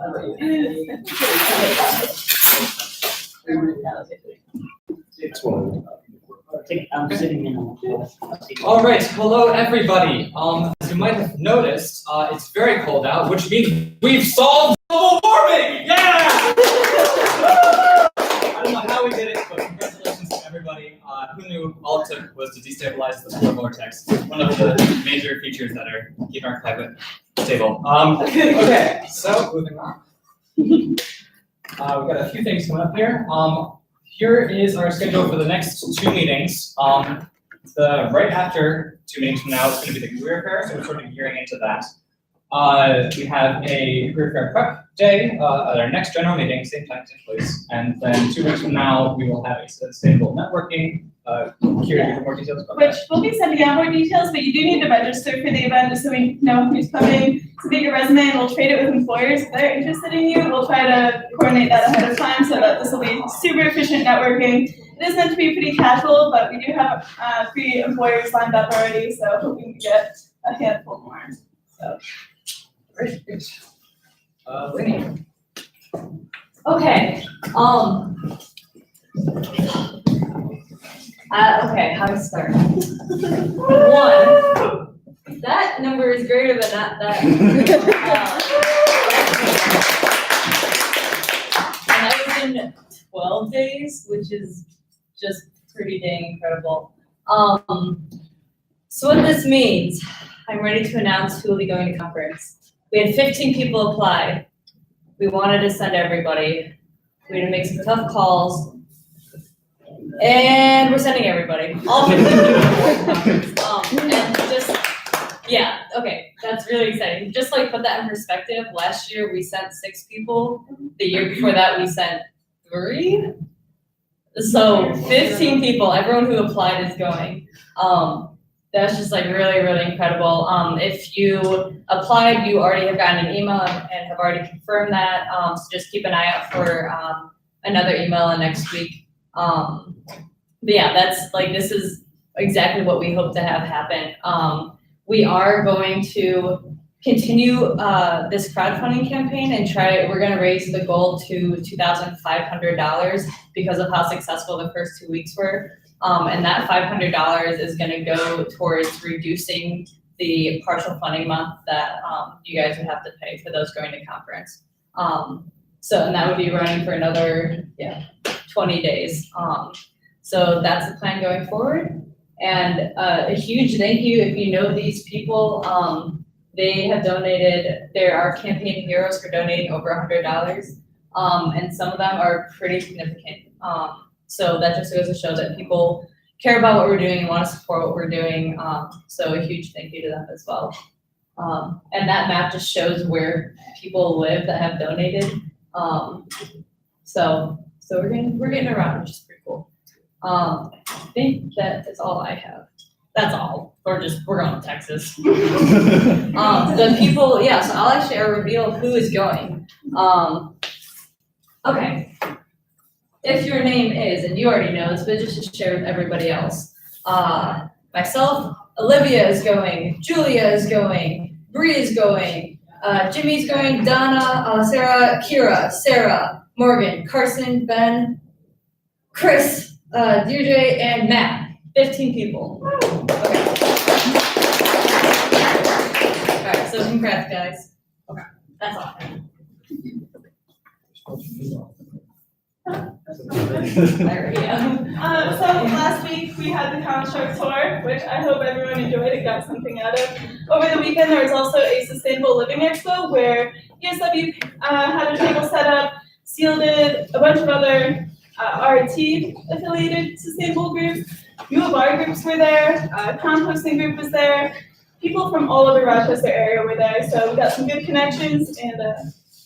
I'm sitting in on. All right, hello everybody. As you might have noticed, it's very cold out, which means we've solved global warming. Yeah! I don't know how we did it, but congratulations to everybody. Who knew all it took was to destabilize the polar vortex, one of the major features that are keeping our climate stable. Okay, so moving on. We've got a few things coming up here. Here is our schedule for the next 2 meetings. Right after 2 meetings from now is going to be the career fair, so we're sort of gearing into that. We have a career fair prep day at our next general meeting, same time, same place. And then 2 weeks from now, we will have a sustainable networking. Kira, more details about Which we'll be sending out more details, but you do need to register for the event just so we know who's coming. Submit your resume and we'll trade it with employers if they're interested in you. We'll try to coordinate that ahead of time so that this will be super efficient networking. It is meant to be pretty casual, but we do have 3 employers lined up already, so hoping to get a handful more. So. Great. Lainey. Okay. Okay, how to start? 1. That number is greater than that. And that was in 12 days, which is just pretty dang incredible. So what this means, I'm ready to announce who will be going to conference. We had 15 people apply. We wanted to send everybody. We had to make some tough calls. And we're sending everybody. All 15 people. And just, yeah, okay, that's really exciting. Just like put that in perspective, last year we sent 6 people. The year before that we sent 3. So 15 people, everyone who applied is going. That's just like really, really incredible. If you applied, you already have gotten an email and have already confirmed that. So just keep an eye out for another email next week. But yeah, that's like, this is exactly what we hope to have happen. We are going to continue this crowdfunding campaign and we're gonna raise the goal to $2,500 because of how successful the first 2 weeks were. And that $500 is gonna go towards reducing the partial funding month that you guys would have to pay for those going to conference. And that would be running for another 20 days. So that's the plan going forward. And a huge thank you if you know these people. They have donated, there are campaign heroes for donating over $100. And some of them are pretty significant. So that just goes to show that people care about what we're doing and want to support what we're doing. So a huge thank you to them as well. And that map just shows where people live that have donated. So we're getting around, which is pretty cool. I think that is all I have. That's all. We're going to Texas. The people, so I'll actually reveal who is going. Okay. If your name is, and you already know this, but just to share with everybody else. Myself, Olivia is going, Julia is going, Bree is going, Jimmy's going, Donna, Sarah, Kira, Sarah, Morgan, Carson, Ben, Chris, DJ, and Matt. 15 people. Okay. All right, so congrats, guys. Okay, that's all. So last week we had the construct tour, which I hope everyone enjoyed and got something out of. Over the weekend there was also a Sustainable Living Expo where ESW had a table set up, Seal did, a bunch of other RT affiliated sustainable groups, U of R groups were there, composting group was there, people from all over Rochester area were there, so we got some good connections and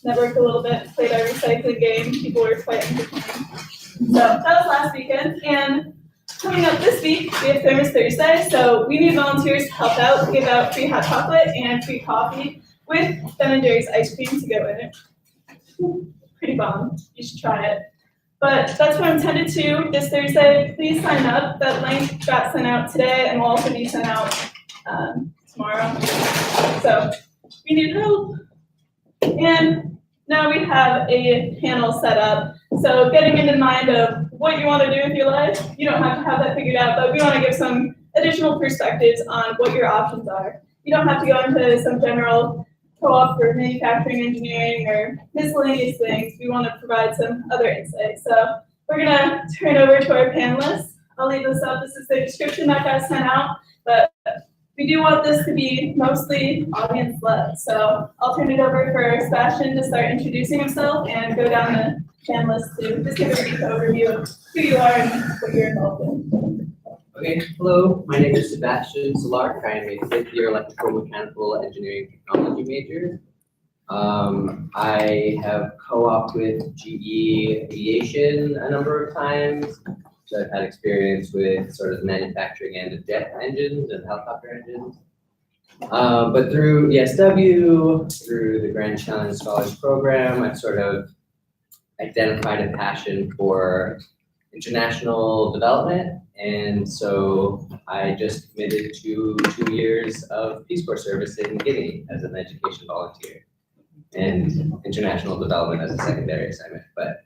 networked a little bit, played our recycling game, people were quite entertaining. So that was last weekend, and coming up this week, we have Thermos Thursday, so we need volunteers to help out, give out free hot chocolate and free coffee with Ben & Jerry's ice cream to go in it. Pretty bomb, you should try it. But that's what I'm intended to this Thursday. Please sign up. That link got sent out today and will also be sent out tomorrow. So we need help. And now we have a panel set up. So getting into mind of what you want to do with your life, you don't have to have that figured out, but we want to give some additional perspectives on what your options are. You don't have to go into some general co-op for manufacturing engineering or miscellaneous things. We want to provide some other insight. So we're gonna turn over to our panelists. I'll leave this up. This is the description that got sent out, but we do want this to be mostly audience-led. So I'll turn it over for Sebastian to start introducing himself and go down the panelists to just give a brief overview of who you are and what you're involved in. Okay, hello, my name is Sebastian Solark. I am a fifth-year electrical mechanical engineering technology major. I have co-opted with GE Aviation a number of times. So I've had experience with sort of the manufacturing end of jet engines and helicopter engines. But through ESW, through the Grand Challenge Scholars Program, I've sort of identified a passion for international development. And so I just committed to 2 years of Peace Corps service in Guinea as an education volunteer and international development as a secondary assignment. But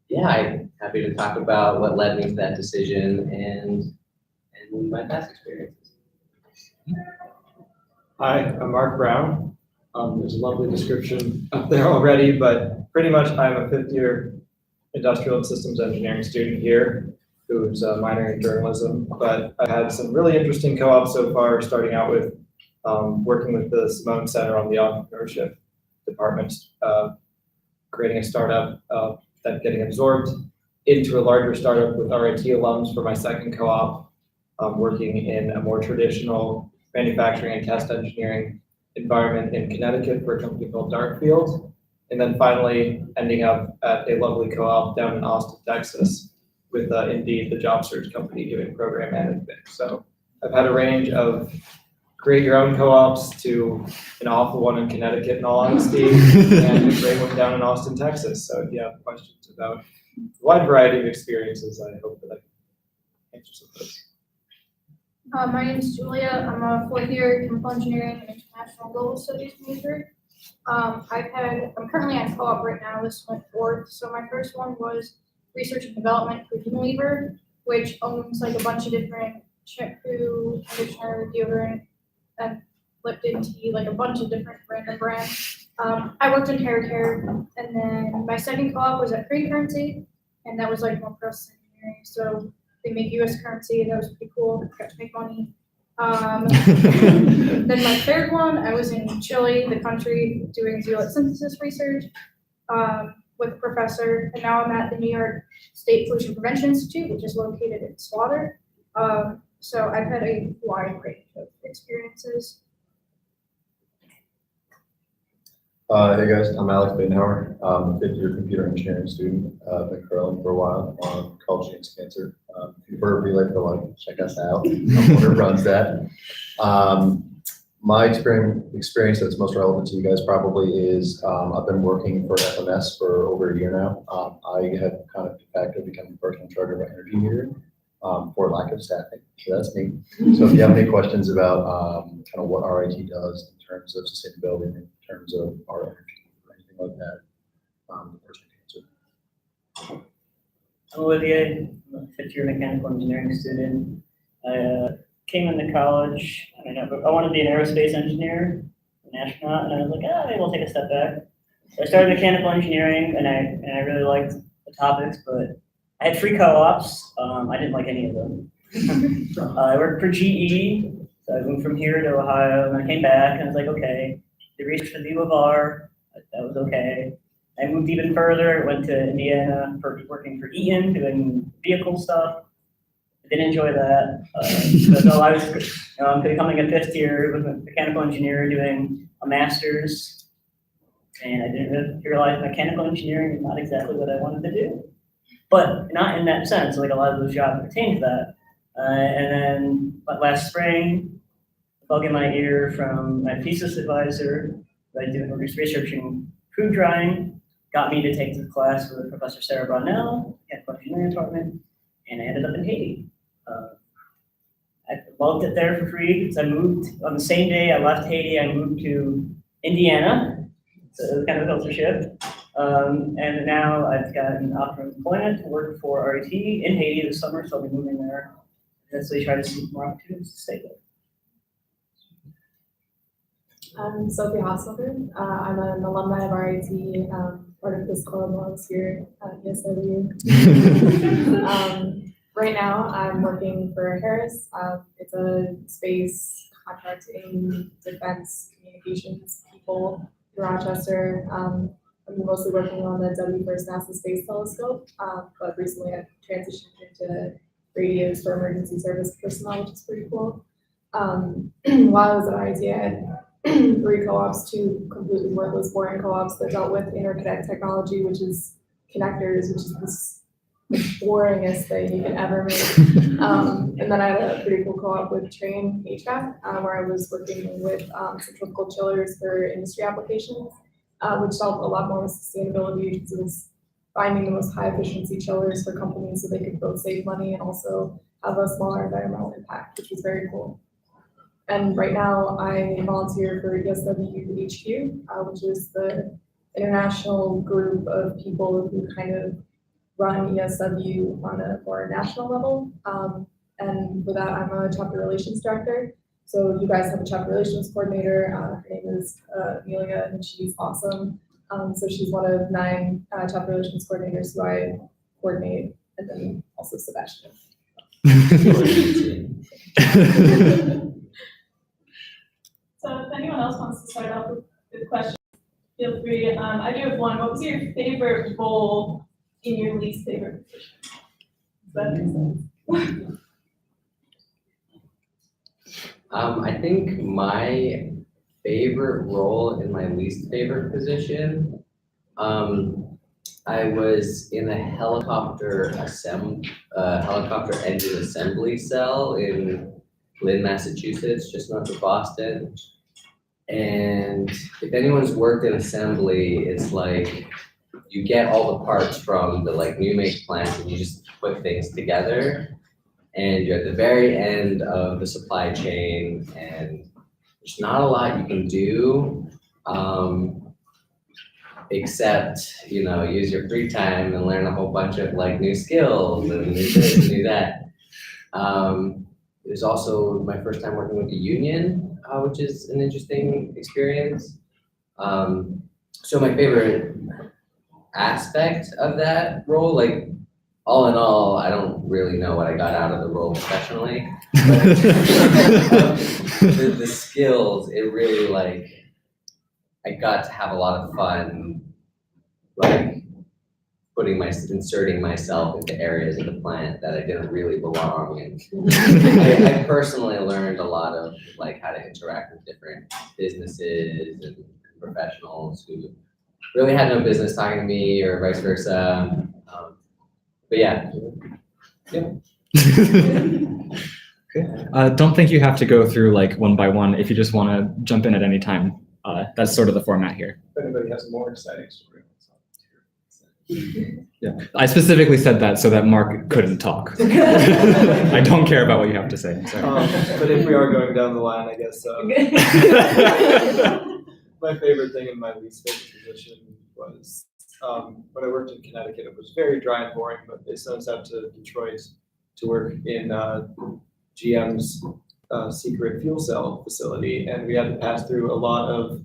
yeah, I'm happy to talk about what led me to that decision and my past experiences. Hi, I'm Mark Brown. There's a lovely description up there already, but pretty much I'm a fifth-year industrial and systems engineering student here who's minoring in journalism. But I had some really interesting co-ops so far, starting out with working with the Simone Center on the entrepreneurship department, creating a startup that getting absorbed into a larger startup with RIT alums for my second co-op, working in a more traditional manufacturing and test engineering environment in Connecticut for a company called Darkfield. And then finally ending up at a lovely co-op down in Austin, Texas with Indeed, the job search company doing program management. So I've had a range of create your own co-ops to an awful one in Connecticut in all honesty, and a great one down in Austin, Texas. So if you have questions about a wide variety of experiences, I hope that I can answer some of those. My name is Julia. I'm a fourth-year chemical engineering and international global studies major. I'm currently on co-op right now. This went fourth. So my first one was research and development for Unilever, which owns like a bunch of different shampoo, conditioner, deodorant, and Lipton tea, like a bunch of different random brands. I worked in hair care, and then my second co-op was at Free Currency, and that was like more process engineering. So they make US currency, that was pretty cool. Got to make money. Then my third one, I was in Chile, the country, doing zeolite synthesis research with a professor, and now I'm at the New York State Pollution Prevention Institute, which is located in Slaughter. So I've had a wide range of experiences. Hey guys, I'm Alex Badenauer. I'm a fifth-year computer engineering student. I've been curling for a while on College James Cancer. If you've heard of Relay for Life, check us out. I'm one who runs that. My experience that's most relevant to you guys probably is I've been working for FMS for over a year now. I have kind of de facto become the person in charge of our energy here for lack of staffing. So that's me. So if you have any questions about kind of what RIT does in terms of sustainability, in terms of our energy or anything like that, the person can answer. I'm Olivier, I'm a fifth-year mechanical engineering student. I came into college, I wanted to be an aerospace engineer, an astronaut, and I was like, maybe I'll take a step back. So I started mechanical engineering, and I really liked the topics, but I had 3 co-ops. I didn't like any of them. I worked for GE, so I moved from here to Ohio, and I came back, and I was like, okay, did research for the U of R, that was okay. I moved even further, went to Indiana for working for Eaton, doing vehicle stuff. I didn't enjoy that. So I was becoming a fifth year with a mechanical engineer doing a master's, and I didn't really realize mechanical engineering is not exactly what I wanted to do. But not in that sense, like a lot of those jobs pertain to that. And then last spring, a bug in my ear from my thesis advisor, who I do researching food drying, got me to take the class with Professor Sarah Brownell at the engineering department, and I ended up in Haiti. I loved it there for free because I moved on the same day I left Haiti. I moved to Indiana, So it was kind of a culture shift. And now I've got an offer of employment to work for RET in Haiti this summer, so I'll be moving there. And so we try to seek more opportunities to stay there. I'm Sophie Hosselman. I'm an alumni of RIT, part of this club while I was here at ESW. Right now, I'm working for Harris. It's a space contracting defense communications people in Rochester. I'm mostly working on the WFIRST NASA Space Telescope, but recently I've transitioned into radios for emergency service personnel, which is pretty cool. While I was at RIT, I had 3 co-ops, 2 completely worthless, boring co-ops that dealt with interconnect technology, which is connectors, which is the boringest thing you can ever make. And then I had a pretty cool co-op with Train HVAC, where I was working with centrifugal chillers for industry applications, which dealt a lot more with sustainability because it was finding the most high efficiency chillers for companies so they could both save money and also have a smaller environmental impact, which was very cool. And right now I volunteer for ESW HQ, which is the international group of people who kind of run ESW on a more national level. And for that, I'm a chapter relations director. So you guys have a chapter relations coordinator. Her name is Amelia, and she's awesome. So she's one of 9 chapter relations coordinators who I coordinate, and then also Sebastian. So if anyone else wants to start off with questions, feel free. I do have one. What was your favorite role in your least favorite position? Does that make sense? I think my favorite role in my least favorite position, I was in a helicopter engine assembly cell in Lynn, Massachusetts, just north of Boston. And if anyone's worked in assembly, it's like you get all the parts from the new make plant and you just put things together. And you're at the very end of the supply chain, and there's not a lot you can do, except, use your free time and learn a whole bunch of new skills and new this and new that. It was also my first time working with the union, which is an interesting experience. So my favorite aspect of that role, all in all, I don't really know what I got out of the role professionally. But the skills, it really I got to have a lot of fun, inserting myself into areas of the plant that I didn't really belong in. I personally learned a lot of how to interact with different businesses and professionals who really had no business talking to me or vice versa. But yeah. Don't think you have to go through one by one. If you just want to jump in at any time, that's sort of the format here. If anybody has a more exciting story. Yeah, I specifically said that so that Mark couldn't talk. I don't care about what you have to say. I'm sorry. But if we are going down the line, I guess my favorite thing in my least favorite position was when I worked in Connecticut. It was very dry and boring, but they sent us out to Detroit to work in GM's secret fuel cell facility, and we had to pass through a lot of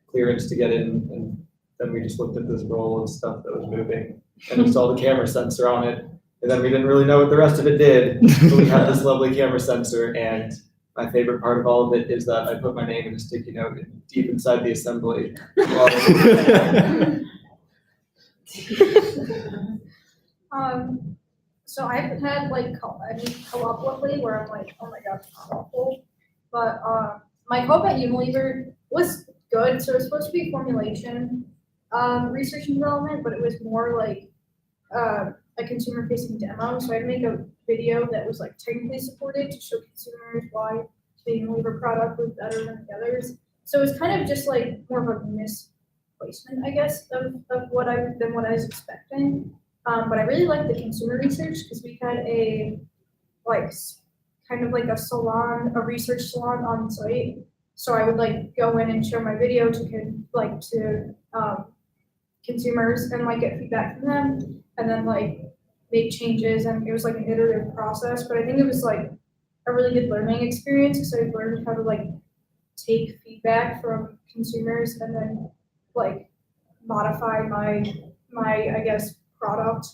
clearance to get in, and then we just looked at this roll of stuff that was moving and installed a camera sensor on it, and then we didn't really know what the rest of it did, but we had this lovely camera sensor, and my favorite part of all of it is that I put my name in a sticky note deep inside the assembly. So I haven't had any co-op lately where I'm oh my god, it's awful. But my co-op at Unilever was good. So it was supposed to be formulation research and development, but it was more a consumer facing demo. So I had to make a video that was technically supported to show consumers why the Unilever product was better than the others. So it was kind of just more of a misplacement, I guess, of what I was expecting. But I really liked the consumer research because we had a kind of a salon, a research salon on site So I would like go in and show my video to consumers and like get feedback from them and then like make changes, and it was like an iterative process, but I think it was like a really good learning experience because I learned how to like take feedback from consumers and then like modify my I guess product,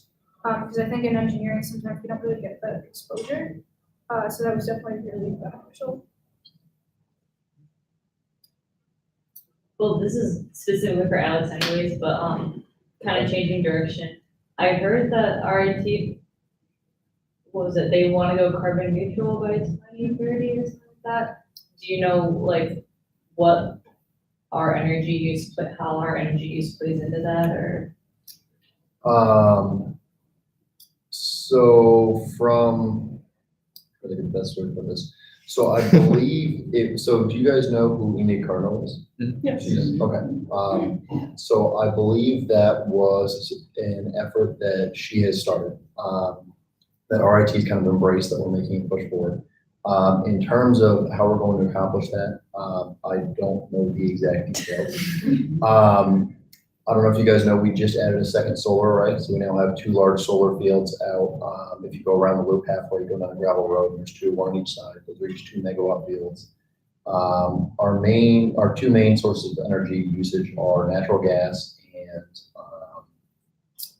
because I think in engineering sometimes we don't really get that exposure. So that was definitely really beneficial. Well, this is specifically for Alex anyways, but kind of changing direction. I heard that RIT, what was it, they want to go carbon neutral by 2030 or something like that. Do you know like what our energy use, how our energy use plays into that, or? So from, I think the best way to put this. So I believe so do you guys know who Enid Cardinal is? Yes. Okay. So I believe that was an effort that she has started, that RIT's kind of embraced, that we're making a push forward. In terms of how we're going to accomplish that, I don't know the exact details. I don't know if you guys know, we just added a second solar array, so we now have 2 large solar fields out. If you go around the loop halfway, you go down a gravel road, and there's 2, one on each side. Those are each 2 megawatt fields. Our 2 main sources of energy usage are natural gas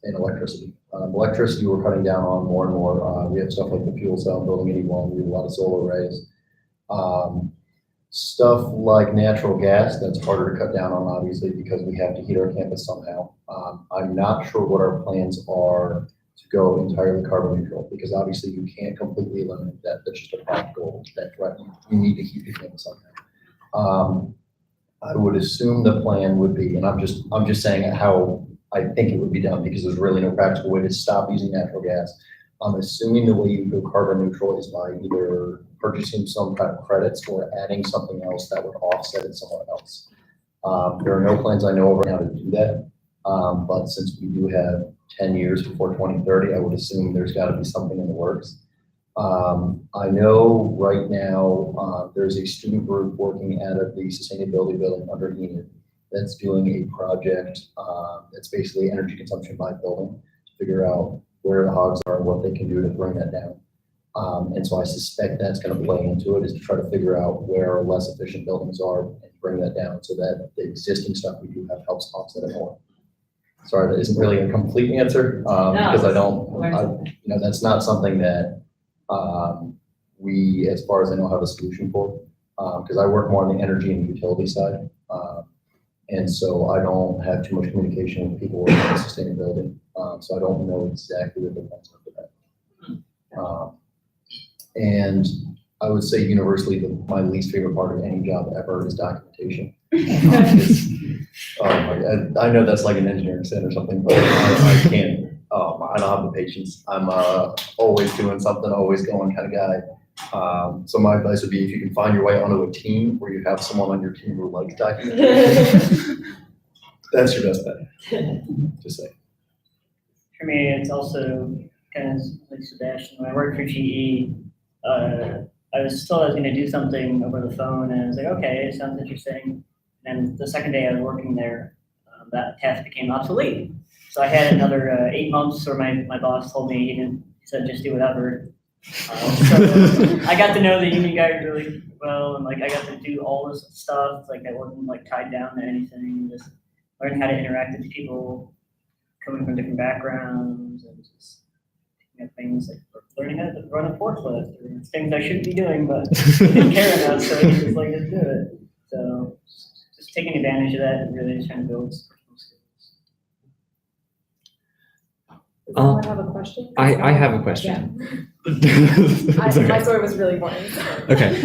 and electricity. Electricity we're cutting down on more and more. We have stuff like the fuel cell building 81. We have a lot of solar arrays. Stuff like natural gas, that's harder to cut down on, obviously, because we have to heat our campus somehow. I'm not sure what our plans are to go entirely carbon neutral, because obviously you can't completely eliminate that. That's just a practical, that right, you need to heat your campus somehow. I would assume the plan would be, and I'm just saying how I think it would be done, because there's really no practical way to stop using natural gas. I'm assuming the way you go carbon neutral is by either purchasing some kind of credits or adding something else that would offset it somewhere else. There are no plans I know of right now to do that, but since we do have 10 years before 2030, I would assume there's got to be something in the works. I know right now there's a student group working out of the sustainability building under Enid that's doing a project that's basically energy consumption by building to figure out where the hogs are and what they can do to bring that down. And so I suspect that's going to play into it, is to try to figure out where less efficient buildings are and bring that down so that the existing stuff we do have helps offset it more. Sorry, that isn't really a complete answer, because that's not something that we, as far as I know, have a solution for, because I work more on the energy and utility side. And so I don't have too much communication with people working on sustainability. So I don't know exactly what the plans are for that. And I would say universally my least favorite part of any job ever is documentation. I know that's like an engineering sin or something, but I can't. I don't have the patience. I'm always doing something, always going kind of guy. So my advice would be, if you can find your way onto a team where you have someone on your team who likes documentation, that's your best bet. Just say. For me, it's also kind of like Sebastian. When I worked for GE, I was told I was going to do something over the phone, and I was like, okay, it sounds interesting. And the second day I was working there, that task became obsolete. So I had another 8 months where my boss told me, he said, just do whatever. So I got to know the union guys really well, and like I got to do all this stuff. Like I wasn't like tied down to anything. Just learn how to interact with people coming from different backgrounds, and just things like learning how to run a forklift, or things I shouldn't be doing, but I didn't care enough, so I just like to do it. So just taking advantage of that and really just trying to build personal skills. Does anyone have a question? I have a question. My story was really boring. Okay.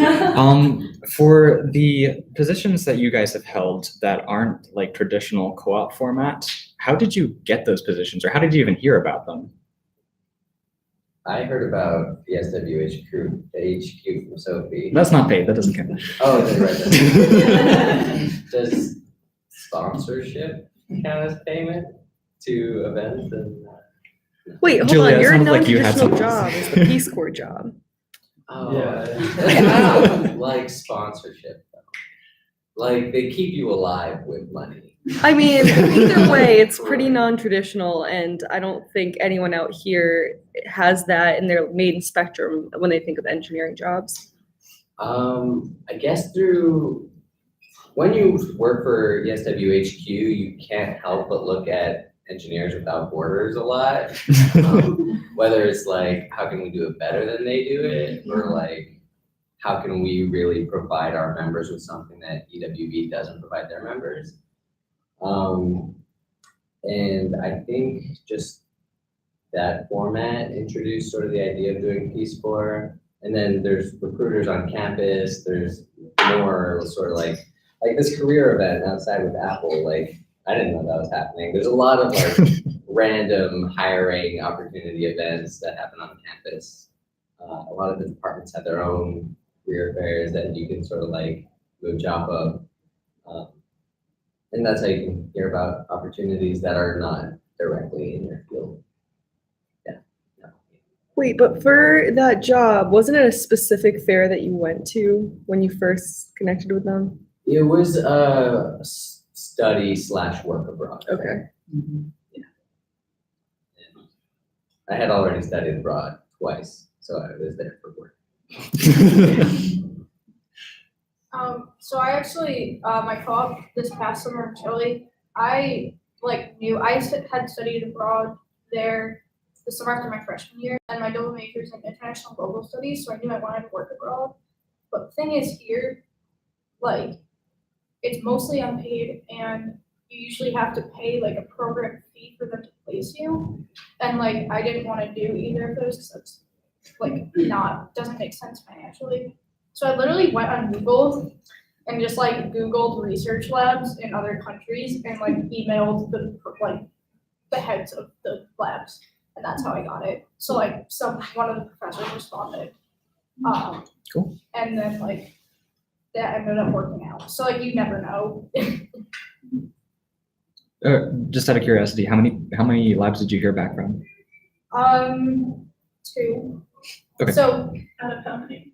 For the positions that you guys have held that aren't like traditional co-op format, how did you get those positions, or how did you even hear about them? I heard about the SWH crew, the HQ from Sophie. That's not paid. That doesn't count. Oh, right. Does sponsorship count as payment to events and? Wait, hold Julia, on. it Your sounded like you had non-traditional something. job is the Peace Corps job. Oh, Yeah. like sponsorship. Like, they keep you alive with money. I mean, either way, it's pretty non-traditional, and I don't think anyone out here has that in their main spectrum when they think of engineering jobs. I guess when you work for ESWHQ, you can't help but look at Engineers Without Borders a lot. Whether it's like, how can we do it better than they do it? Or like, how can we really provide our members with something that EWB doesn't provide their members? And I think just that format introduced sort of the idea of doing Peace Corps. And then there's recruiters on campus. There's more sort of like this career event outside with Apple. Like, I didn't know that was happening. There's a lot of like random hiring opportunity events that happen on campus. A lot of the departments have their own career fairs that you can sort of like move job up. And that's how you can hear about opportunities that are not directly in your field. Yeah. No. Wait, but for that job, wasn't it a specific fair that you went to when you first connected with them? It was a study/work abroad. Okay. Yeah. And I had already studied abroad twice, so I was there for work. So I actually, my co-op this past summer in Chile, I had studied abroad there the summer after my freshman year, and my double major is in international global studies, so I knew I wanted to work abroad. But the thing is here, like, it's mostly unpaid, and you usually have to pay like a program fee for them to place you. And like, I didn't want to do either of those because that's like doesn't make sense financially. So I literally went on Google and just like Googled research labs in other countries and like emailed the heads of the labs, and that's how I got it. So like one of the professors responded. Cool. And then like that ended up working out. So like you never know. Just out of curiosity, how many labs did you hear back from? 2. Okay. So Out of how many?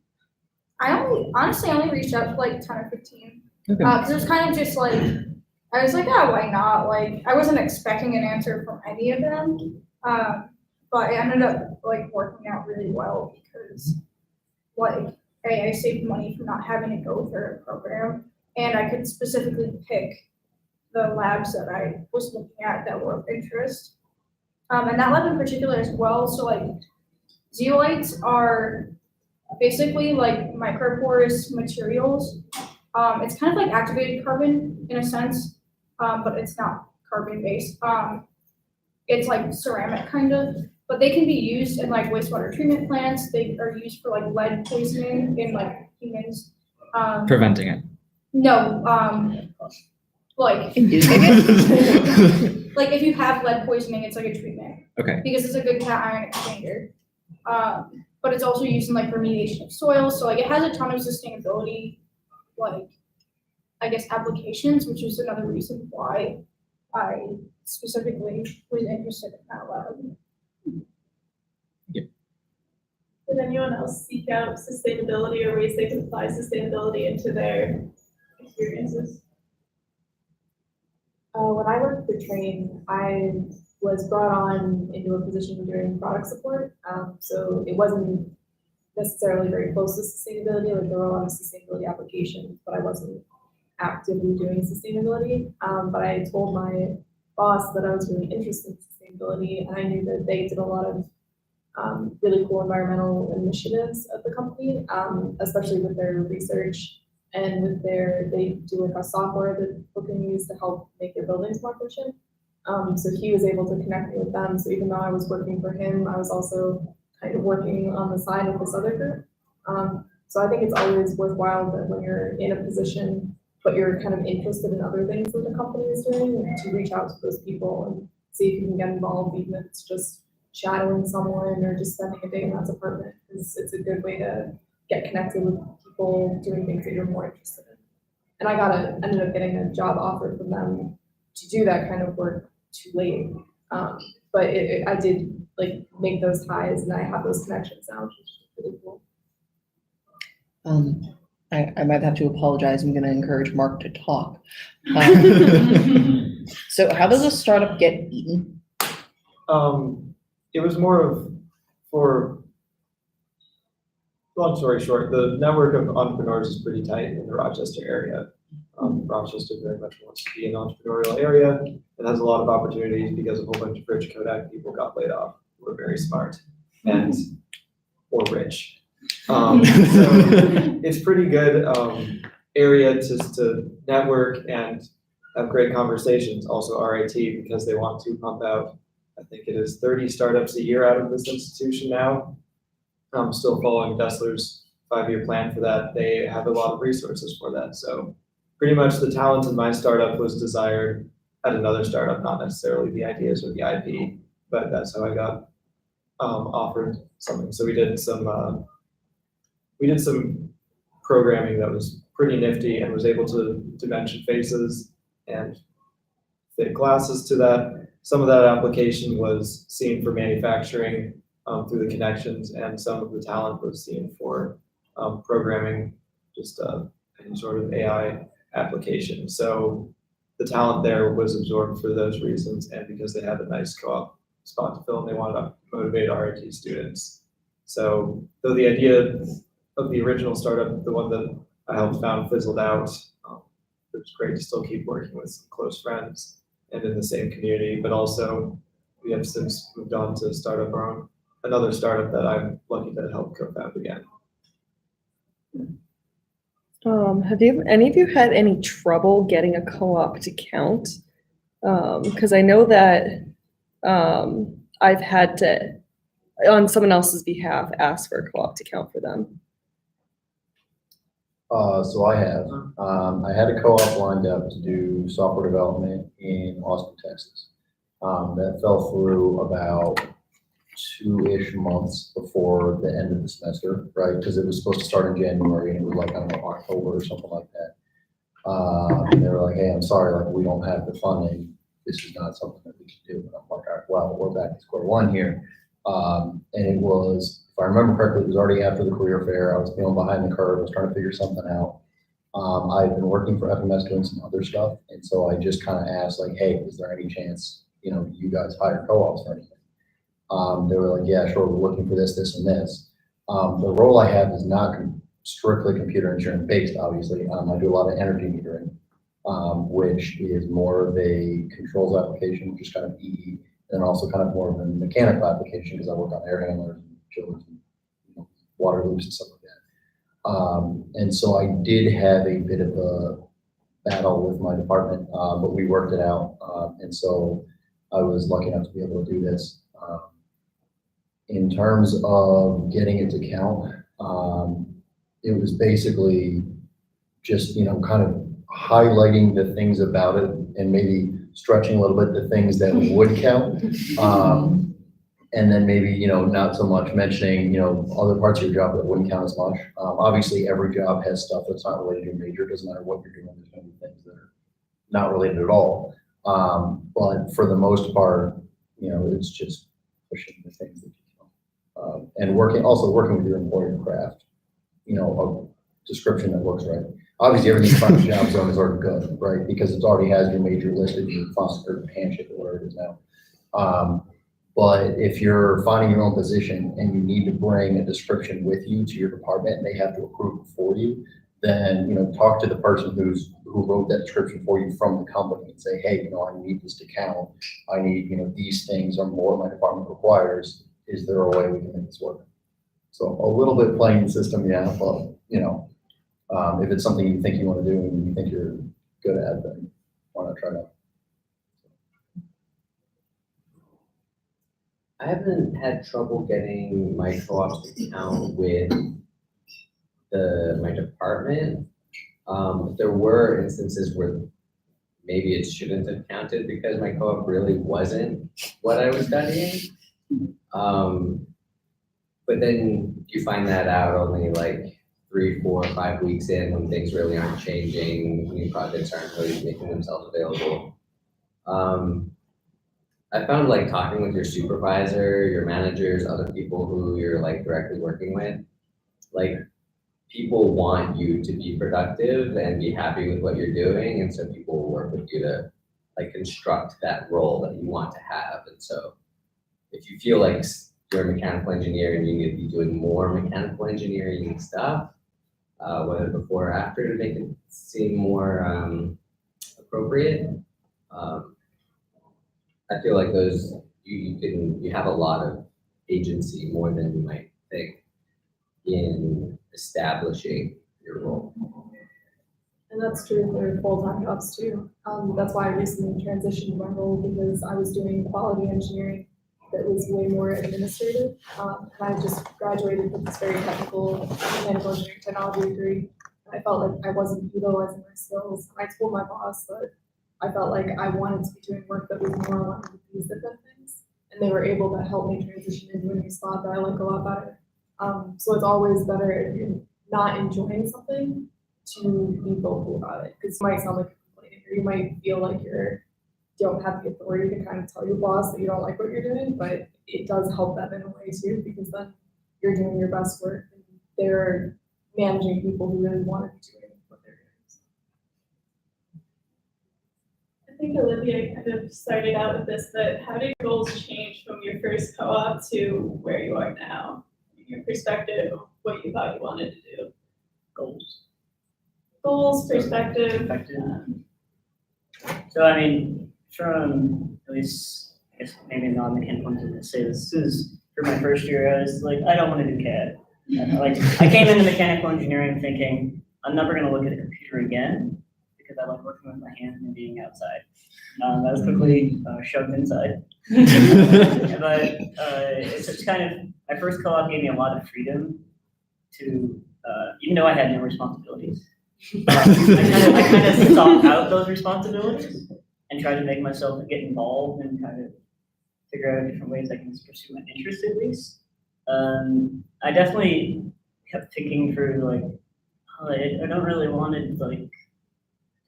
I only reached out to like 10 or 15. Okay. Because it was kind of just like, I was like, oh, why not? Like, I wasn't expecting an answer from any of them. But it ended up like working out really well because like, I saved money from not having to go through a program, and I could specifically pick the labs that I was looking at that were of interest. And that lab in particular as well. So like, zeolites are basically like microporous materials. It's kind of like activated carbon in a sense, but it's not carbon based. It's like ceramic kind of, but they can be used in like wastewater treatment plants. They are used for like lead poisoning in like humans. Preventing it. No, like like if you have lead poisoning, it's like a treatment. Okay. Because it's a good cation exchanger. But it's also used in like remediation of soil. So like it has a ton of sustainability, like I guess applications, which is another reason why I specifically was interested in that lab. Did anyone else seek out sustainability or ways they can apply sustainability into their experiences? When I worked for Train, I was brought on into a position doing product support. So it wasn't necessarily very close to sustainability. Like there were a lot of sustainability applications, but I wasn't actively doing sustainability. But I told my boss that I was really interested in sustainability, and I knew that they did a lot of really cool environmental initiatives at the company, especially with their research and with they do like a software that people can use to help make their buildings more efficient. So he was able to connect me with them. So even though I was working for him, I was also kind of working on the side with this other group. So I think it's always worthwhile that when you're in a position, but you're kind of interested in other things that the company is doing, to reach out to those people and see if you can get involved, even if it's just shadowing someone or just spending a day in that apartment. It's a good way to get connected with people doing things that you're more interested in. And I ended up getting a job offer from them to do that kind of work too late. But I did like make those ties, and I have those connections now, which is really cool. I might have to apologize. I'm going to encourage Mark to talk. So how does a startup get eaten? It was more of, for, long story short, the network of entrepreneurs is pretty tight in the Rochester area. Rochester very much wants to be an entrepreneurial area and has a lot of opportunities because a whole bunch of rich Kodak people got laid off who are very smart and, or rich. So it's pretty good area to network and have great conversations. Also RIT, because they want to pump out, I think it is 30 startups a year out of this institution now. I'm still following Dessler's 5-year plan for that. They have a lot of resources for that. So pretty much the talent in my startup was desired at another startup, not necessarily the ideas or the IP, but that's how I got offered something. So we did some programming that was pretty nifty and was able to dimension faces and fit glasses to that. Some of that application was seen for manufacturing through the connections, and some of the talent was seen for programming, just any sort of AI application. So the talent there was absorbed for those reasons, and because they had a nice co-op spot to fill and they wanted to motivate RIT students. So though the idea of the original startup, the one that I helped found, fizzled out, it was great to still keep working with some close friends and in the same community, but also we have since moved on to start up another startup that I'm lucky to help co-found again. Have any of you had any trouble getting a co-op to count? Because I know that I've had to, on someone else's behalf, ask for a co-op to count for them. So I have. I had a co-op lined up to do software development in Austin, Texas. That fell through about 2-ish months before the end of the semester, right? Because it was supposed to start in January and it was like, I don't know, October or something like that. And they were like, hey, I'm sorry, like we don't have the funding. This is not something that we can do. And I'm like, all right, well, we're back to square one here. And it was, if I remember correctly, it was already after the career fair. I was feeling behind the curve. I was trying to figure something out. I've been working for FMS doing some other stuff. And so I just kind of asked like, hey, is there any chance, you guys hire co-ops or anything? They were like, yeah, sure, we're looking for this, this, and this. The role I have is not strictly computer engineering based, obviously. I do a lot of energy metering, which is more of a controls application, which is kind of EE, and also kind of more of a mechanical application because I work on air handlers and chillers and water loops and stuff like that. And so I did have a bit of a battle with my department, but we worked it out. And so I was lucky enough to be able to do this. In terms of getting it to count, it was basically just, kind of highlighting the things about it and maybe stretching a little bit the things that would count. And then maybe, not so much mentioning, other parts of your job that wouldn't count as much. Obviously, every job has stuff that's not related to your major. It doesn't matter what you're doing. There's going to be things that are not related at all. But for the most part, it's just pushing the things that you can. And working with your employer to craft, a description that looks right. Obviously, everything in the job zone is already good, right? Because it already has your major listed, your font or handshake or whatever it is now. But if you're finding your own position and you need to bring a description with you to your department and they have to approve it for you, then, talk to the person who wrote that description for you from the company and say, hey, I need this to count. I need, these things are more my department requires. Is there a way we can make this work? So a little bit playing the system, yeah, but, if it's something you think you want to do and you think you're good at, then why not try it out? I haven't had trouble getting my co-ops to count with my department. There were instances where maybe it shouldn't have counted because my co-op really wasn't what I was studying. But then you find that out only like 3, 4, 5 weeks in when things really aren't changing, new projects aren't really making themselves available. I found like talking with your supervisor, your managers, other people who you're like directly working with, like people want you to be productive and be happy with what you're doing, and so people will work with you to like construct that role that you want to have. And so if you feel like you're a mechanical engineer and you need to be doing more mechanical engineering stuff, whether before or after to make it seem more appropriate, I feel like those you have a lot of agency, more than you might think, in establishing your role. And that's true for full-time jobs too. That's why I recently transitioned my role, because I was doing quality engineering that was way more administrative. And I just graduated with this very technical mechanical engineering technology degree. And I felt like I wasn't utilizing my skills. And I told my boss that I felt like I wanted to be doing work that was more aligned with these different things. And they were able to help me transition into a new spot that I like a lot better. So it's always better if you're not enjoying something to be vocal about it, because it might sound like you're complaining, or you might feel like you don't have the authority to kind of tell your boss that you don't like what you're doing, but it does help them in a way too, because then you're doing your best work and they're managing people who really want to be doing what they're doing. I think Olivia kind of started out with this, but how did goals change from your first co-op to where you are now? Your perspective, what you thought you wanted to do. Goals, perspective. So I mean, from at least, I guess maybe non-mechanical engineer to say this is for my first year, I was like, I don't want to do CAD. I came into mechanical engineering thinking, I'm never going to look at a computer again, because I like working with my hands and being outside. I was quickly shoved inside. But it's just kind of, my first co-op gave me a lot of freedom to, even though I had no responsibilities, I kind of sought out those responsibilities and tried to make myself get involved and kind of figure out different ways I can pursue my interest at least. I definitely kept thinking through like, oh, I don't really want to like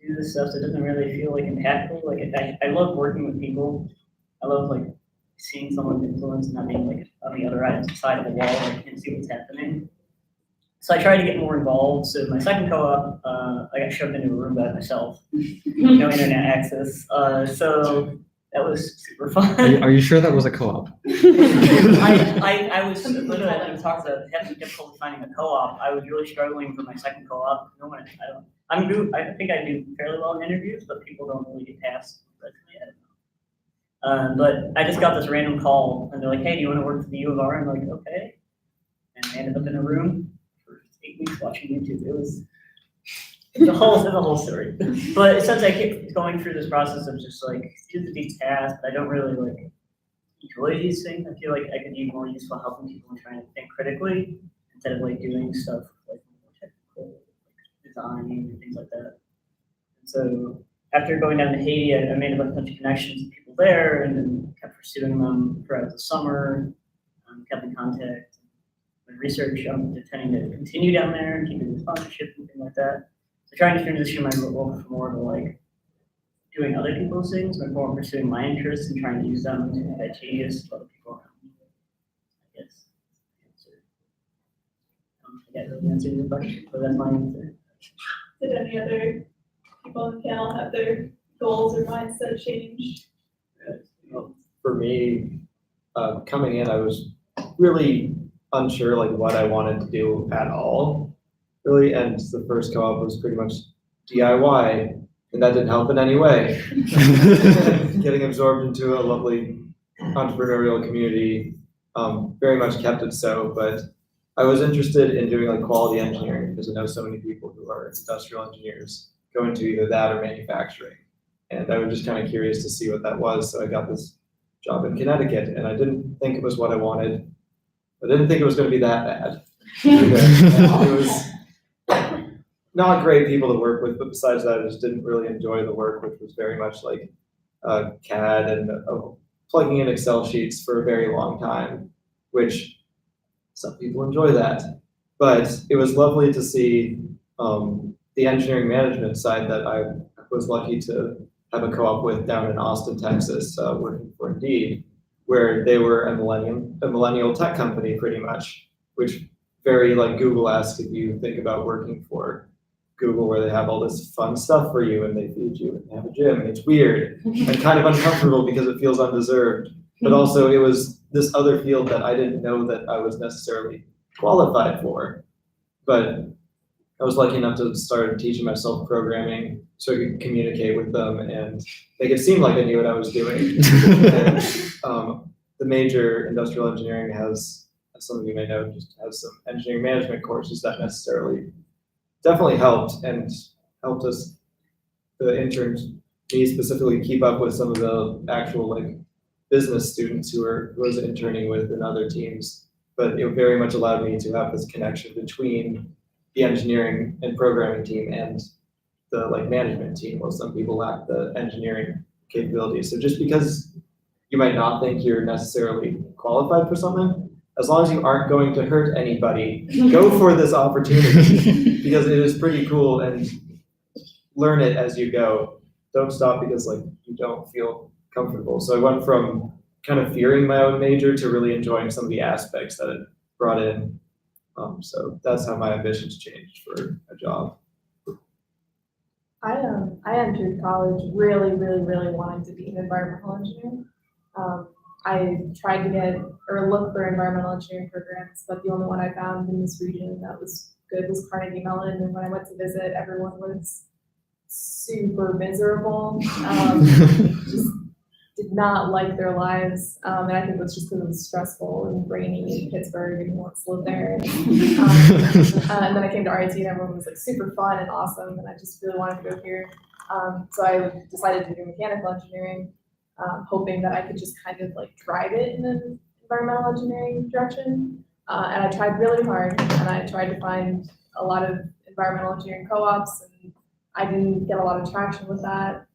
do this stuff that doesn't really feel like impactful. Like I love working with people. I love like seeing someone's influence and not being like on the other side of the wall like, and see what's happening. So I tried to get more involved. So my second co-op, I got shoved into a room by myself, no internet access. So that was super fun. Are you sure that was a co-op? I was literally, when we talked about having difficulty finding a co-op, I was really struggling for my second co-op. No one, I think I do fairly well in interviews, but people don't really get past resume. I don't know. But I just got this random call, and they're like, "Hey, do you want to work for the U of R?" I'm like, "Okay." And I ended up in a room for 8 weeks watching YouTube. It was the whole story. But since I keep going through this process of just like do these tasks, but I don't really like enjoy these things. I feel like I could be more useful helping people and trying to think critically instead of like doing stuff like more technical, like design and things like that. And so after going down to Haiti, I made a bunch of connections with people there, and then kept pursuing them throughout the summer. Kept in contact with research. I'm intending to continue down there and keeping the sponsorship and things like that. So trying to transition my role from more to like doing other people's things, but more pursuing my interests and trying to use them to make that changes to other people around me. I guess. I can't really answer your question, but that's my answer. Did any other people on the panel have their goals or mindset change? For me, coming in, I was really unsure like what I wanted to do at all, really. And the first co-op was pretty much DIY, and that didn't help in any way. Getting absorbed into a lovely entrepreneurial community very much kept it so, but I was interested in doing like quality engineering because I know so many people who are industrial engineers go into either that or manufacturing. And I was just kind of curious to see what that was. So I got this job in Connecticut, and I didn't think it was what I wanted. I didn't think it was going to be that bad. It was not great people to work with, but besides that, I just didn't really enjoy the work, which was very much like CAD and plugging in Excel sheets for a very long time, which some people enjoy that. But it was lovely to see the engineering management side that I was lucky to have a co-op with down in Austin, Texas, working for Indeed, where they were a millennial tech company pretty much, which very like Google-esque if you think about working for Google, where they have all this fun stuff for you and they feed you and they have a gym, and it's weird and kind of uncomfortable because it feels undeserved. But also it was this other field that I didn't know that I was necessarily qualified for. But I was lucky enough to start teaching myself programming so I could communicate with them and make it seem like I knew what I was doing. And, the major industrial engineering has, as some of you may know, just has some engineering management courses that definitely helped us, the interns, me specifically, keep up with some of the actual like business students who was interning with in other teams. But it very much allowed me to have this connection between the engineering and programming team and the like management team, while some people lack the engineering capabilities. So just because you might not think you're necessarily qualified for something, as long as you aren't going to hurt anybody, go for this opportunity because it is pretty cool, and learn it as you go. Don't stop because like you don't feel comfortable. So I went from kind of fearing my own major to really enjoying some of the aspects that it brought in. So that's how my ambitions changed for a job. I entered college really wanting to be an environmental engineer. I tried to get or look for environmental engineering programs, but the only one I found in this region that was good was Carnegie Mellon. And when I went to visit, everyone was super miserable. Just did not like their lives. And I think it was just because it was stressful and rainy in Pittsburgh and wants to live there. And then I came to RIT and everyone was like super fun and awesome. And I just really wanted to go here. So I decided to do mechanical engineering, hoping that I could just kind of like drive it in an environmental engineering direction. And I tried really hard, and I tried to find a lot of environmental engineering co-ops, and I didn't get a lot of traction with that.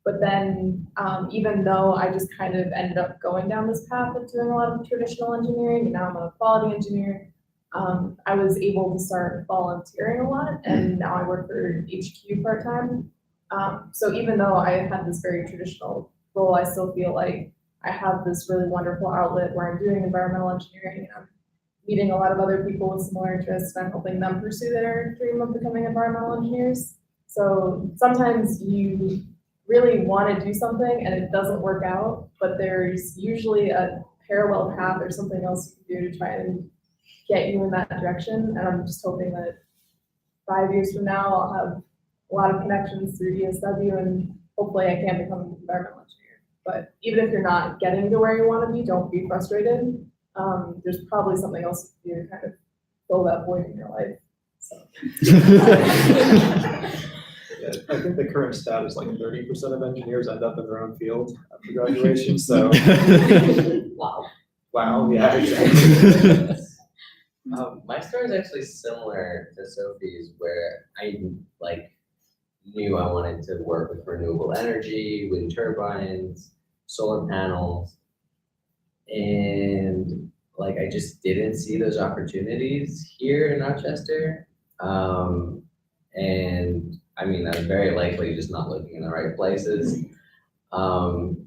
But then, even though I just kind of ended up going down this path of doing a lot of traditional engineering, and now I'm a quality engineer, I was able to start volunteering a lot, and now I work for HQ part-time. So even though I had this very traditional role, I still feel like I have this really wonderful outlet where I'm doing environmental engineering, and I'm meeting a lot of other people with similar interests, and I'm helping them pursue their dream of becoming environmental engineers. So sometimes you really want to do something and it doesn't work out, but there's usually a parallel path or something else you can do to try and get you in that direction. And I'm just hoping that 5 years from now, I'll have a lot of connections through DSW, and hopefully I can become an environmental engineer. But even if you're not getting to where you want to be, don't be frustrated. There's probably something else you can do to kind of fill that void in your life. So. Yeah, I think the current stat is like 30% of engineers end up in their own field after graduation, so. Wow, yeah, exactly. My story is actually similar to Sophie's, where I like knew I wanted to work with renewable energy, wind turbines, solar panels, and like I just didn't see those opportunities here in Rochester. And I mean, I was very likely just not looking in the right places. And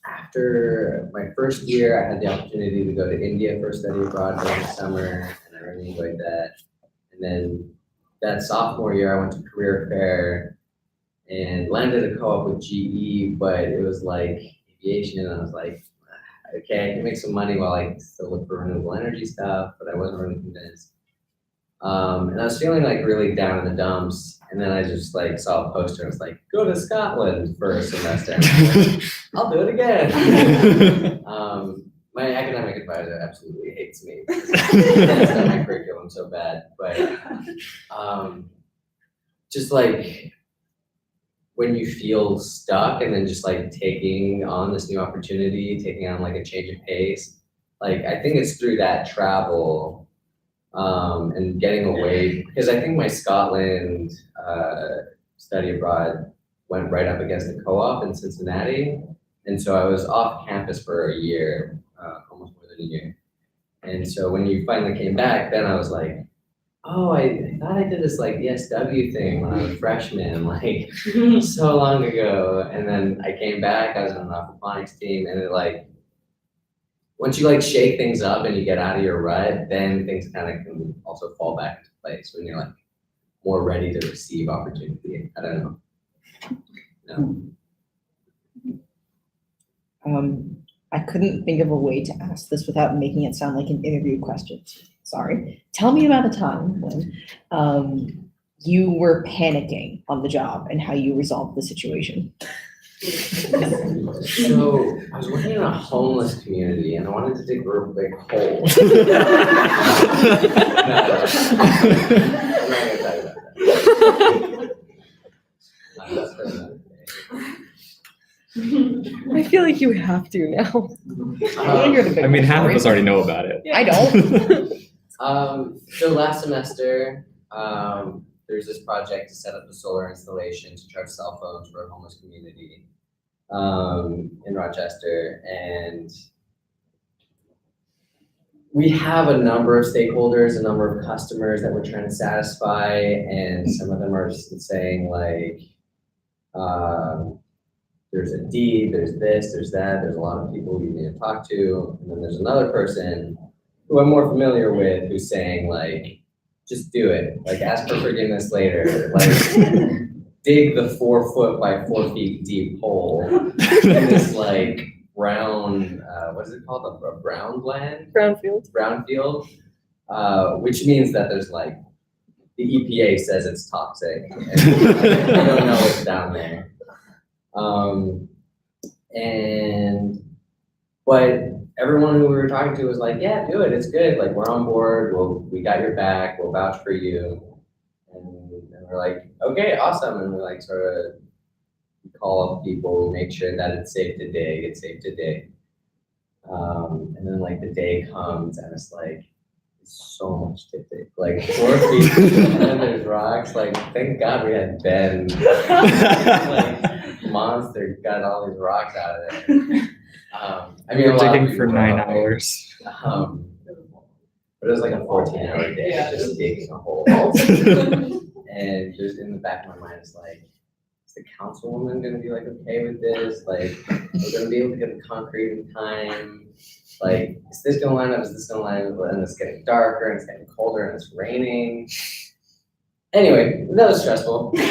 after my first year, I had the opportunity to go to India for a study abroad during the summer, and I really enjoyed that. And then that sophomore year, I went to career fair and landed a co-op with GE, but it was like aviation, and I was like, okay, I can make some money while I still look for renewable energy stuff, but I wasn't really convinced. And I was feeling like really down in the dumps, and then I just like saw a poster and was like, go to Scotland for a semester. And I was like, I'll do it again. My academic advisor absolutely hates me. That's not my curriculum so bad, but just like when you feel stuck and then just like taking on this new opportunity, taking on like a change of pace, like I think it's through that travel and getting away, because I think my Scotland study abroad went right up against a co-op in Cincinnati. And so I was off campus for a year, almost more than a year. And so when you finally came back, then I was like, oh, I thought I did this like DSW thing when I was a freshman, like so long ago. And then I came back, I was on an aquaponics team, and it like, once you like shake things up and you get out of your rut, then things kind of can also fall back into place when you're like more ready to receive opportunity. I don't know. No. I couldn't think of a way to ask this without making it sound like an interview question. Sorry. Tell me about a time when you were panicking on the job and how you resolved the situation. So I was working in a homeless community and I wanted to dig a real big hole. I'm not gonna talk about that. I feel like you have to now. I mean, half of us already know about it. I don't. So last semester, there's this project to set up a solar installation to charge cell phones for a homeless community in Rochester, and we have a number of stakeholders, a number of customers that we're trying to satisfy, and some of them are just saying like, there's a deed, there's this, there's that, there's a lot of people you need to talk to, and then there's another person who I'm more familiar with who's saying like, just do it, like ask for forgiveness later, like dig the 4 foot by 4 feet deep hole in this like brown, what is it called, a brown land? Brownfield. Brownfield, which means that there's like, the EPA says it's toxic, and I don't know what's down there. But everyone who we were talking to was like, yeah, do it, it's good, like we're on board, we got your back, we'll vouch for you. And we're like, okay, awesome. And we like sort of call up people, make sure that it's safe to dig, it's safe to dig. And then like the day comes and it's like, so much to dig, like 4 feet, and then there's rocks, like thank God we had Ben, like monster got all these rocks out of there. I mean, a lot of Digging people for were 9 out there. hours. But it was like a 14-hour day, just digging a hole. And just in the back of my mind, it's like, is the councilwoman gonna be like okay with this? Like, we're gonna be able to get the concrete in time? Like, is this gonna line up? Is this gonna line up? And it's getting darker and it's getting colder and it's raining. Anyway, that was stressful. But,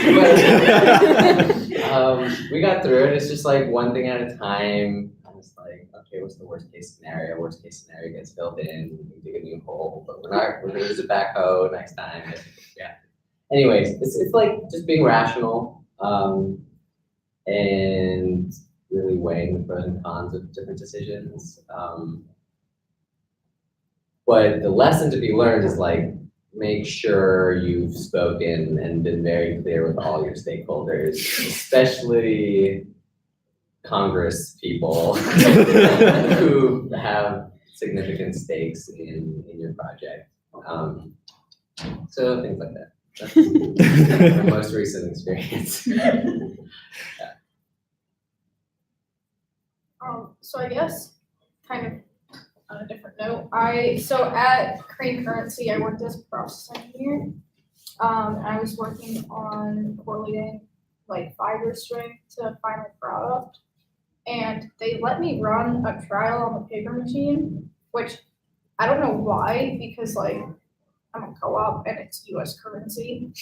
we got through it. It's just like one thing at a time. I was like, okay, what's the worst case scenario? Worst case scenario gets filled in, we dig a new hole, but we're gonna use a backhoe next time. Yeah. Anyways, it's like just being rational, and really weighing the pros and cons of different decisions. But the lesson to be learned is like, make sure you've spoken and been very clear with all your stakeholders, especially Congress people who have significant stakes in your project. So things like that. That's my most recent experience. So I guess kind of on a different note, so at Crane Currency, I worked as a process engineer. I was working on correlating like fiber strength to final product. And they let me run a trial on the paper machine, which I don't know why, because like I'm a co-op and it's US currency.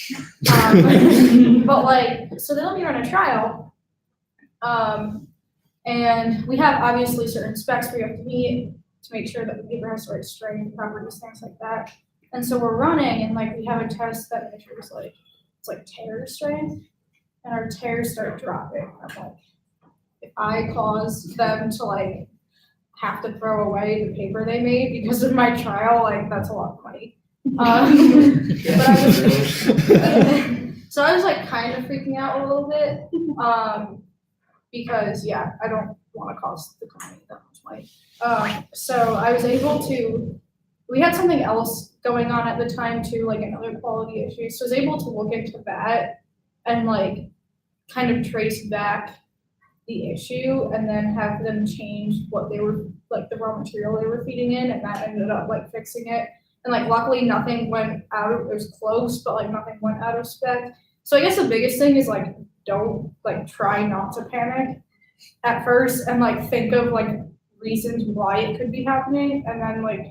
But like, so they let me run a trial. And we have obviously certain specs we have to meet to make sure that the paper has the right strength, properties, things like that. And so we're running and like we have a test that measures like, it's like tear strength, and our tears start dropping. I'm like, if I cause them to like have to throw away the paper they made because of my trial, like that's a lot of money. But I was, so I was like kind of freaking out a little bit, because yeah, I don't want to cost the company that much money. So I was able to, we had something else going on at the time too, like another quality issue. So I was able to look into that and like kind of trace back the issue and then have them change what they were, like the raw material they were feeding in, and that ended up like fixing it. And like luckily nothing went out of, it was close, but like nothing went out of spec. So I guess the biggest thing is like, don't like try not to panic at first and like think of like reasons why it could be happening, and then like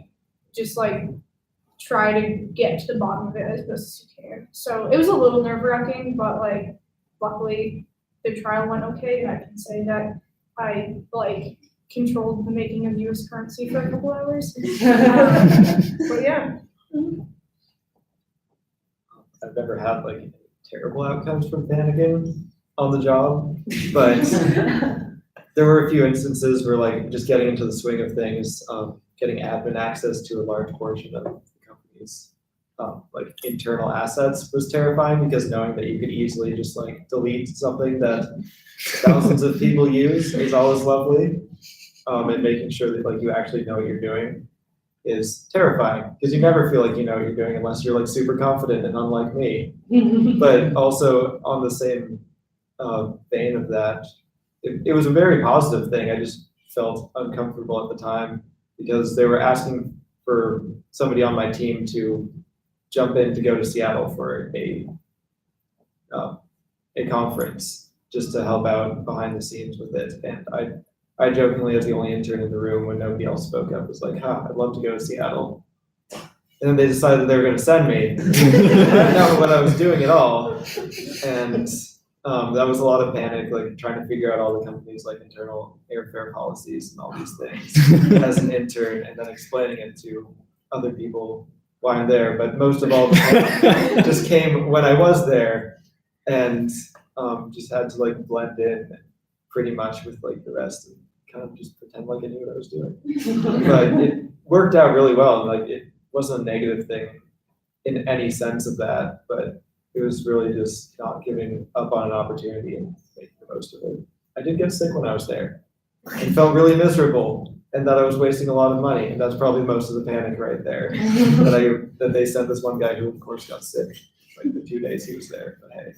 just like try to get to the bottom of it as best as you can. So it was a little nerve-wracking, but like luckily the trial went okay, and I can say that I like controlled the making of US currency for a couple hours. But yeah. I've never had like terrible outcomes from panicking on the job, but there were a few instances where like just getting into the swing of things, getting admin access to a large portion of the company's like internal assets was terrifying, because knowing that you could easily just like delete something that thousands of people use is always lovely. And making sure that like you actually know what you're doing is terrifying, because you never feel like you know what you're doing unless you're like super confident, and unlike me. But also on the same vein of that, it was a very positive thing. I just felt uncomfortable at the time because they were asking for somebody on my team to jump in to go to Seattle for a conference just to help out behind the scenes with it. And I jokingly, as the only intern in the room when nobody else spoke up, was like, I'd love to go to Seattle. And then they decided they were going to send me. I didn't know what I was doing at all. And that was a lot of panic, like trying to figure out all the company's like internal airfare policies and all these things as an intern, and then explaining it to other people while I'm there. But most of all, the panic just came when I was there, and just had to like blend in pretty much with like the rest and kind of just pretend like I knew what I was doing. But it worked out really well. Like it wasn't a negative thing in any sense of that, but it was really just not giving up on an opportunity and making the most of it. I did get sick when I was there and felt really miserable, and that I was wasting a lot of money. And that's probably most of the panic right there. that they sent this one guy who of course got sick like the 2 days he was there, but hey.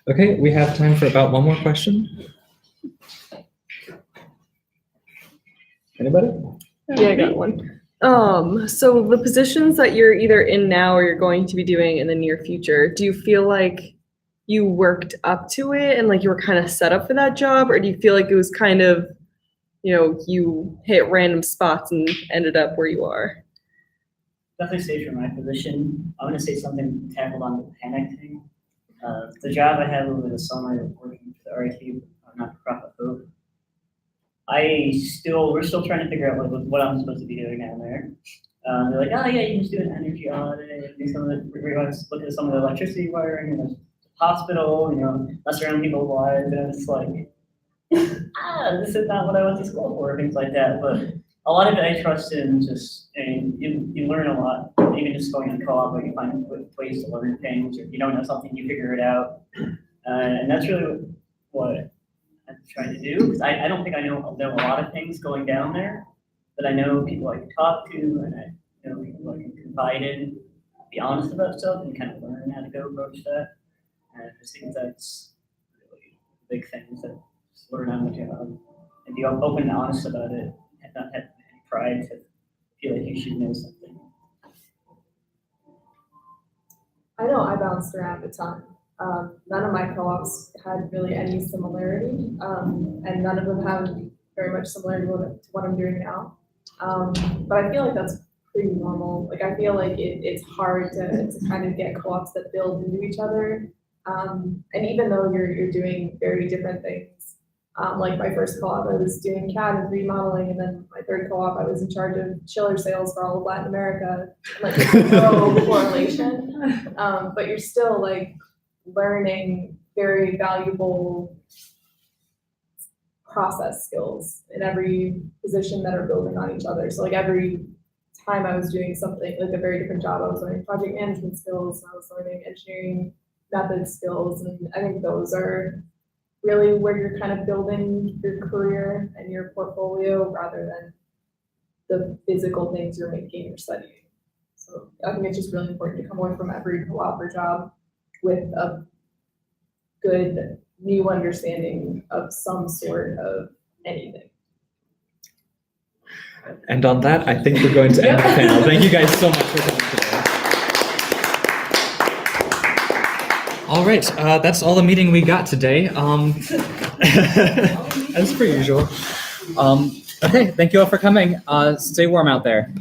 Okay, we have time for about one more question. Anybody? Yeah, I got one. So the positions that you're either in now or you're going to be doing in the near future, do you feel like you worked up to it and like you were kind of set up for that job, or do you feel like it was kind of, you know, you hit random spots and ended up where you are? Definitely say for my position, I'm gonna say something tackled on the panic thing. The job I had over the summer working for the RIT, not-for-profit Hope, we're still trying to figure out what I'm supposed to be doing down there. They're like, oh yeah, you can just do an energy audit, do some of the, look at some of the electricity wiring in the hospital, you know, mess around people's lives, and it's like, this is not what I went to school for, things like that. But a lot of it I trust in just, and you learn a lot, even just going on co-op, where you find ways to learn things, or if you don't know something, you figure it out. And that's really what I'm trying to do, because I don't think I know a lot of things going down there, but I know people I can talk to, and I know people I can confide in, be honest about stuff, and kind of learn how to go approach that. And I just think that's really big things that just learn on the job and be open and honest about it, and not have any pride to feel like you should know something. I know I bounced around a ton. None of my co-ops had really any similarity, and none of them have very much similarity to what I'm doing now. But I feel like that's pretty normal. Like I feel like it's hard to kind of get co-ops that build into each other. And even though you're doing very different things, like my first co-op, I was doing CAD and remodeling, and then my third co-op, I was in charge of chiller sales for all of Latin America. Like there's no correlation, but you're still like learning very valuable process skills in every position that are building on each other. So like every time I was doing something, like a very different job, I was learning project management skills, and I was learning engineering method skills, and I think those are really where you're kind of building your career and your portfolio rather than the physical things you're making or studying. So I think it's just really important to come away from every co-op or job with a good new understanding of some sort of anything. And on that, I think we're going to end the panel. Thank you guys so much for coming today. All right, that's all the meeting we got today. As per usual. Okay, thank you all for coming. Stay warm out there.